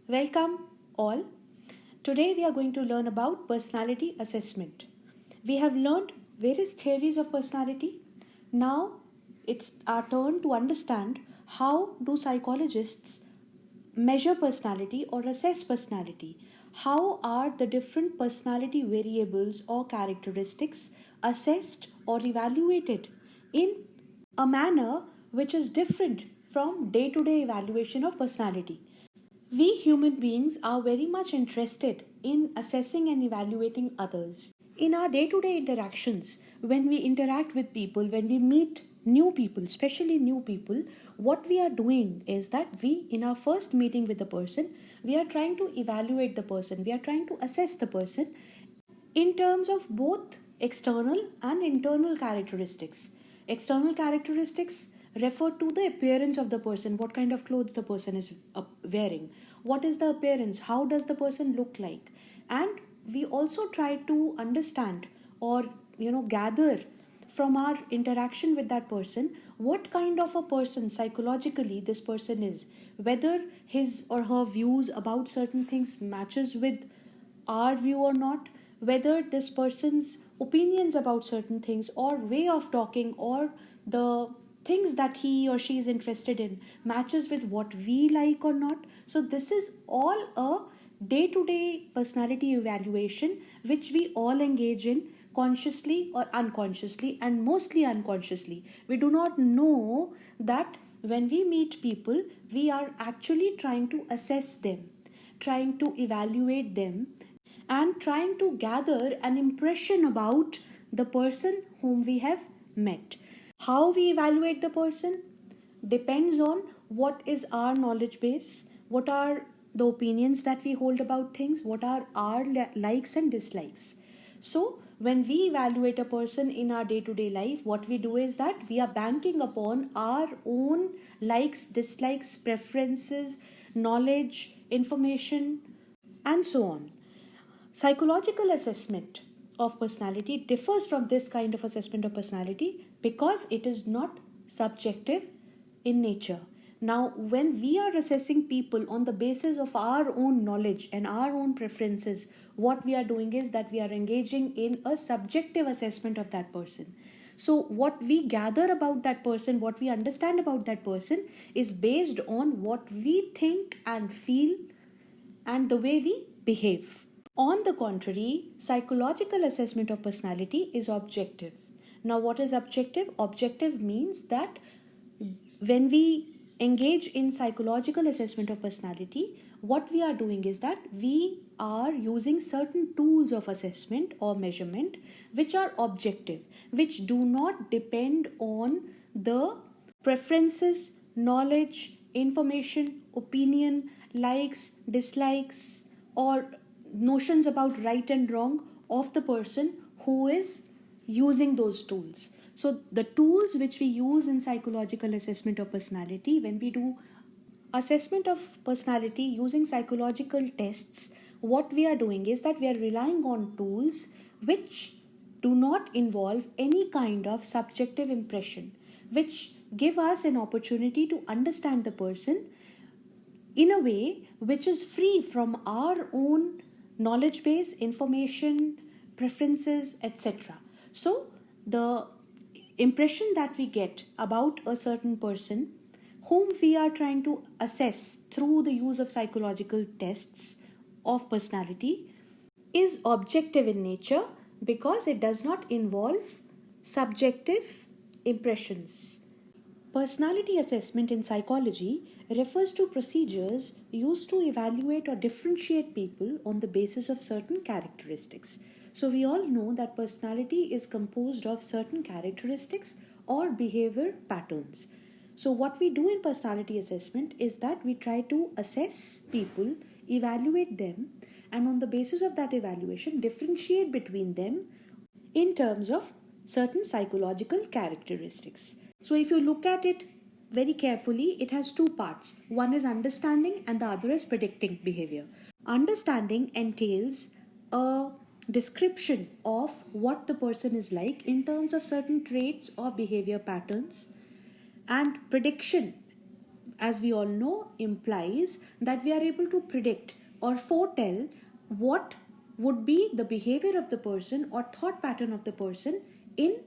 Welcome all. Today we are going to learn about personality assessment. We have learned various theories of personality. Now it's our turn to understand how do psychologists measure personality or assess personality. How are the different personality variables or characteristics assessed or evaluated in a manner which is different from day to day evaluation of personality. We human beings are very much interested in assessing and evaluating others. In our day to day interactions, when we interact with people, when we meet new people, especially new people, what we are doing is that in our first meeting with the person, we are trying to evaluate the person, we are trying to assess the person in terms of both external and internal characteristics. External characteristics refer to the appearance of the person, what kind of clothes the person is wearing, what is the appearance, how does the person look like, and we also try to understand or gather from our interaction with that person what kind of a person psychologically this person is, whether his or her views about certain things matches with our view or not, whether this person's opinions about certain things or way of talking or the things that he or she is interested in matches with what we like or not. So this is all a day to day personality evaluation which we all engage in consciously or unconsciously, and mostly unconsciously. We do not know that when we meet people we are actually trying to assess them, trying to evaluate them, and trying to gather an impression about the person whom we have met. How we evaluate the person depends on what is our knowledge base, what are the opinions that we hold about things, what are our likes and dislikes. So, when we evaluate a person in our day to day life, what we do is that we are banking upon our own likes, dislikes, preferences, knowledge, information, and so on. Psychological assessment of personality differs from this kind of assessment of personality because it is not subjective in nature. Now, when we are assessing people on the basis of our own knowledge and our own preferences, what we are doing is that we are engaging in a subjective assessment of that person. So, what we gather about that person, what we understand about that person, is based on what we think and feel and the way we behave. On the contrary, psychological assessment of personality is objective. Now, what is objective? Objective means that when we engage in psychological assessment of personality, what we are doing is that we are using certain tools of assessment or measurement which are objective, which do not depend on the preferences, knowledge, information, opinion, likes, dislikes, or notions about right and wrong of the person who is using those tools. So, the tools which we use in psychological assessment of personality, when we do assessment of personality using psychological tests, what we are doing is that we are relying on tools which do not involve any kind of subjective impression, which give us an opportunity to understand the person in a way which is free from our own knowledge base, information, preferences, etc. So, the impression that we get about a certain person whom we are trying to assess through the use of psychological tests of personality is objective in nature because it does not involve subjective impressions. Personality assessment in psychology refers to procedures used to evaluate or differentiate people on the basis of certain characteristics. So, we all know that personality is composed of certain characteristics or behavior patterns. So, what we do in personality assessment is that we try to assess people, evaluate them, and on the basis of that evaluation, differentiate between them in terms of certain psychological characteristics. So, if you look at it very carefully, it has two parts. One is understanding, and the other is predicting behavior. Understanding entails a description of what the person is like in terms of certain traits or behavior patterns, and prediction as we all know, implies that we are able to predict or foretell what would be the behavior of the person or thought pattern of the person in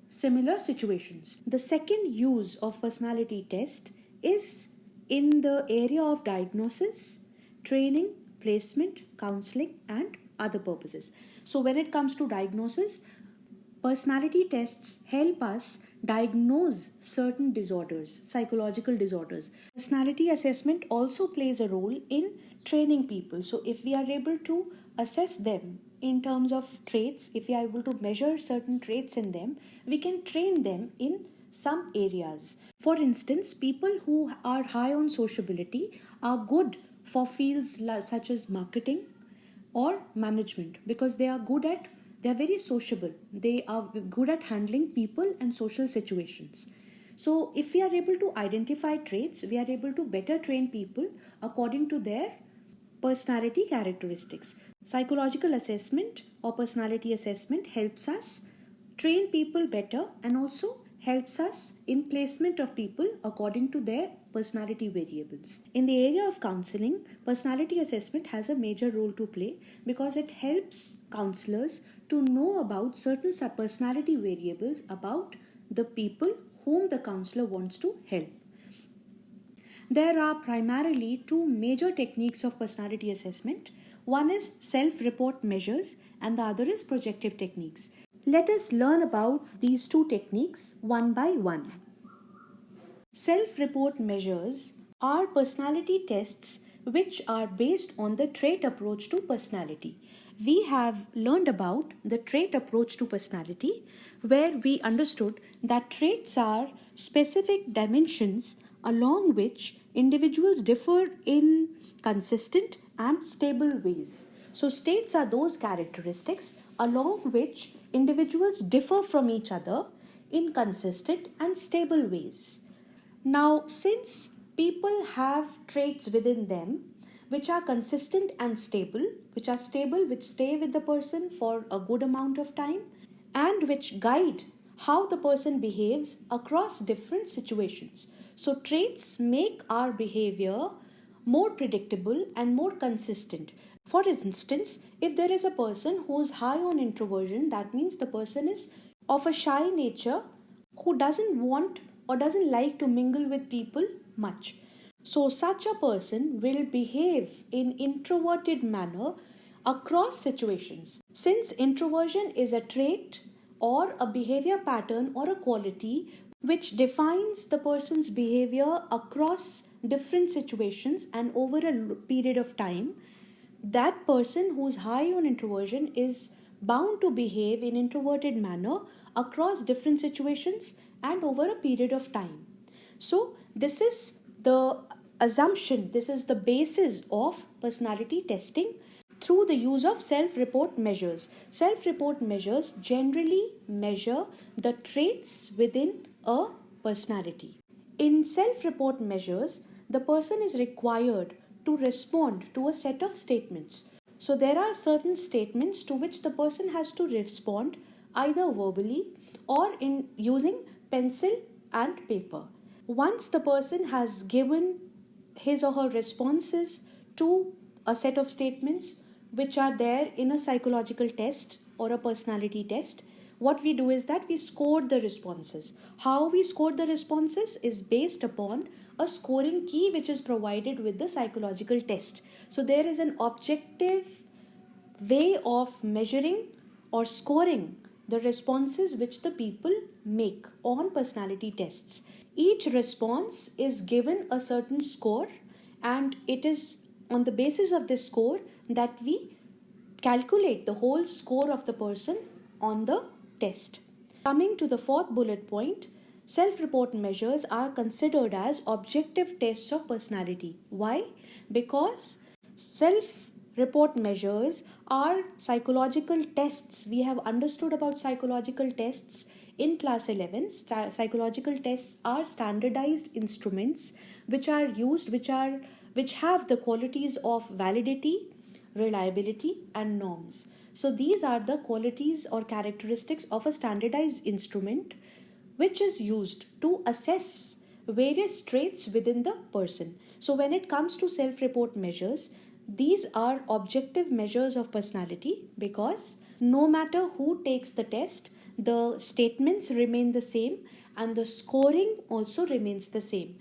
similar situations. The second use of personality test is in the area of diagnosis, training, placement, counseling, and other purposes. So, when it comes to diagnosis, personality tests help us diagnose certain disorders, psychological disorders. Personality assessment also plays a role in training people. So, if we are able to assess them in terms of traits, if we are able to measure certain traits in them, we can train them in some areas. For instance, people who are high on sociability are good for fields such as marketing or management because they are very sociable, they are good at handling people and social situations. So if we are able to identify traits, we are able to better train people according to their personality characteristics. Psychological assessment or personality assessment helps us train people better and also helps us in placement of people according to their personality variables. In the area of counseling, personality assessment has a major role to play because it helps counselors to know about certain personality variables about the people whom the counselor wants to help. There are primarily two major techniques of personality assessment. One is self-report measures and the other is projective techniques. Let us learn about these two techniques one by one. Self-report measures are personality tests which are based on the trait approach to personality. We have learned about the trait approach to personality, where we understood that traits are specific dimensions along which individuals differ in consistent and stable ways. So, states are those characteristics along which individuals differ from each other in consistent and stable ways. Now, since people have traits within them which are consistent and stable, which stay with the person for a good amount of time, and which guide how the person behaves across different situations. So, traits make our behavior more predictable and more consistent. For instance, if there is a person who is high on introversion, that means the person is of a shy nature who doesn't want or doesn't like to mingle with people much. So such a person will behave in introverted manner across situations. Since introversion is a trait or a behavior pattern or a quality which defines the person's behavior across different situations and over a period of time, that person who's high on introversion is bound to behave in introverted manner across different situations and over a period of time. So this is the assumption, this is the basis of personality testing through the use of self-report measures. Self-report measures generally measure the traits within a personality. In self-report measures, the person is required to respond to a set of statements. So there are certain statements to which the person has to respond either verbally or in using pencil and paper. Once the person has given his or her responses to a set of statements which are there in a psychological test or a personality test, what we do is that we score the responses. How we score the responses is based upon a scoring key which is provided with the psychological test. So there is an objective way of measuring or scoring the responses which the people make on personality tests. Each response is given a certain score, and it is on the basis of this score that we calculate the whole score of the person on the test. Coming to the fourth bullet point, self-report measures are considered as objective tests of personality. Why? Because self-report measures are psychological tests. We have understood about psychological tests in class 11. Psychological tests are standardized instruments which are used, which have the qualities of validity, reliability, and norms. So these are the qualities or characteristics of a standardized instrument which is used to assess various traits within the person. So when it comes to self-report measures, these are objective measures of personality because no matter who takes the test, the statements remain the same and the scoring also remains the same.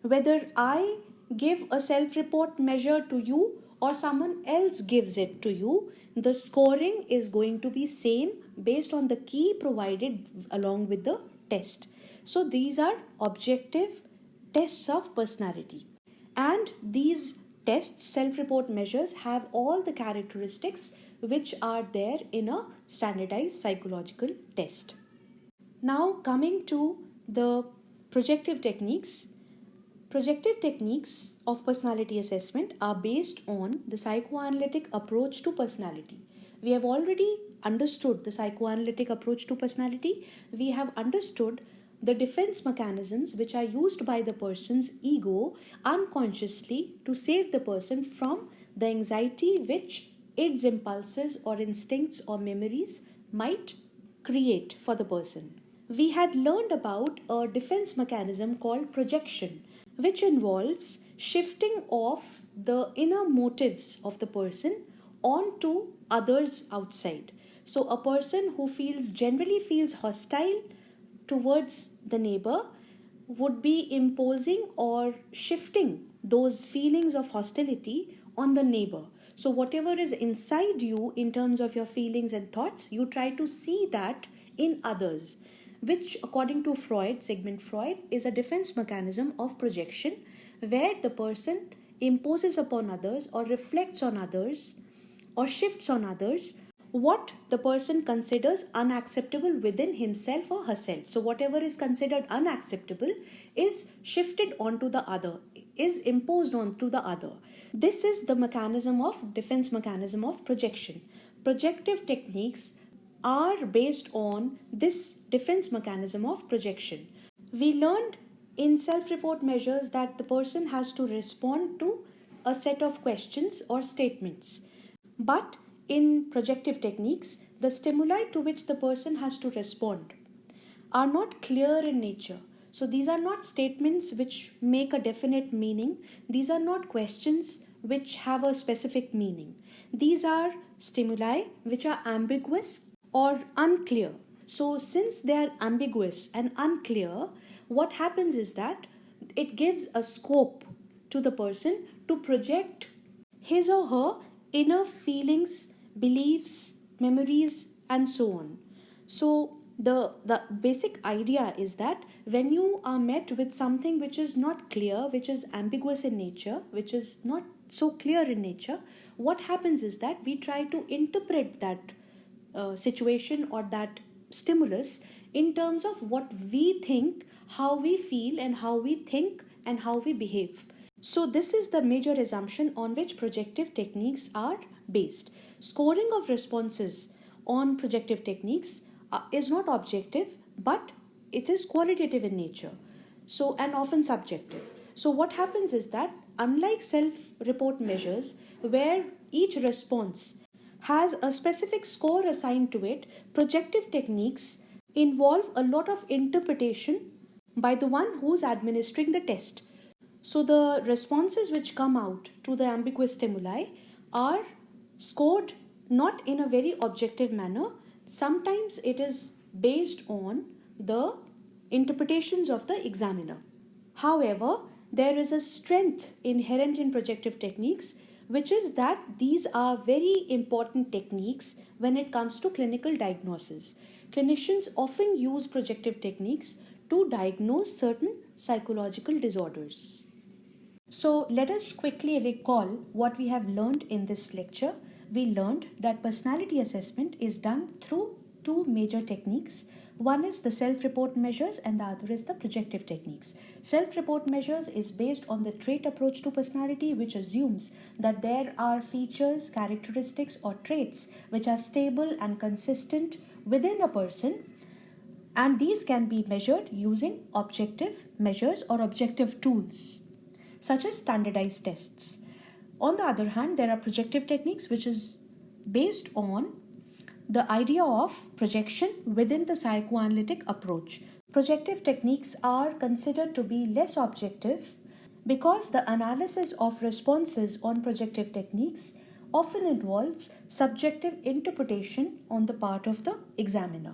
Whether I give a self-report measure to you or someone else gives it to you, the scoring is going to be same based on the key provided along with the test. So these are objective tests of personality. And these tests, self-report measures, have all the characteristics which are there in a standardized psychological test. Now coming to the projective techniques. Projective techniques of personality assessment are based on the psychoanalytic approach to personality. We have already understood the psychoanalytic approach to personality. We have understood the defense mechanisms which are used by the person's ego unconsciously to save the person from the anxiety which its impulses or instincts or memories might create for the person. We had learned about a defense mechanism called projection, which involves shifting off the inner motives of the person onto others outside. So a person who generally feels hostile towards the neighbor would be imposing or shifting those feelings of hostility on the neighbor. So whatever is inside you in terms of your feelings and thoughts, you try to see that in others, which according to Freud, Sigmund Freud, is a defense mechanism of projection where the person imposes upon others or reflects on others or shifts on others what the person considers unacceptable within himself or herself. So whatever is considered unacceptable is shifted onto the other, is imposed onto the other. This is the defense mechanism of projection. Projective techniques are based on this defense mechanism of projection. We learned in self-report measures that the person has to respond to a set of questions or statements. But in projective techniques, the stimuli to which the person has to respond are not clear in nature. So these are not statements which make a definite meaning. These are not questions which have a specific meaning. These are stimuli which are ambiguous or unclear. So since they are ambiguous and unclear, what happens is that it gives a scope to the person to project his or her inner feelings, beliefs, memories, and so on. So the basic idea is that when you are met with something which is not clear, which is ambiguous in nature, which is not so clear in nature, what happens is that we try to interpret that situation or that stimulus in terms of what we think, how we feel, and how we think and how we behave. So this is the major assumption on which projective techniques are based. Scoring of responses on projective techniques is not objective, but it is qualitative in nature, so and often subjective. So what happens is that unlike self-report measures where each response has a specific score assigned to it, projective techniques involve a lot of interpretation by the one who's administering the test. So the responses which come out to the ambiguous stimuli are scored not in a very objective manner. Sometimes it is based on the interpretations of the examiner. However, there is a strength inherent in projective techniques, which is that these are very important techniques when it comes to clinical diagnosis. Clinicians often use projective techniques to diagnose certain psychological disorders. So let us quickly recall what we have learned in this lecture. We learned that personality assessment is done through two major techniques. One is the self-report measures and the other is the projective techniques. Self-report measures is based on the trait approach to personality, which assumes that there are features, characteristics or traits which are stable and consistent within a person, and these can be measured using objective measures or objective tools such as standardized tests. On the other hand, there are projective techniques which is based on the idea of projection within the psychoanalytic approach. projective techniques are considered to be less objective because the analysis of responses on projective techniques often involves subjective interpretation on the part of the examiner.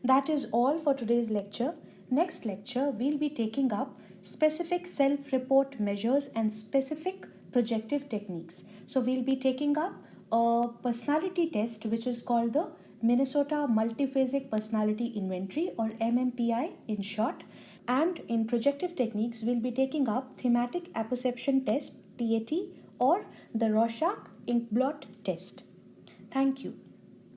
That is all for today's lecture. Next lecture, we'll be taking up specific self-report measures and specific projective techniques. So we'll be taking up a personality test which is called the Minnesota Multiphasic Personality Inventory, or MMPI in short. And in projective techniques, we'll be taking up thematic apperception test, TAT, or the Rorschach inkblot test. Thank you.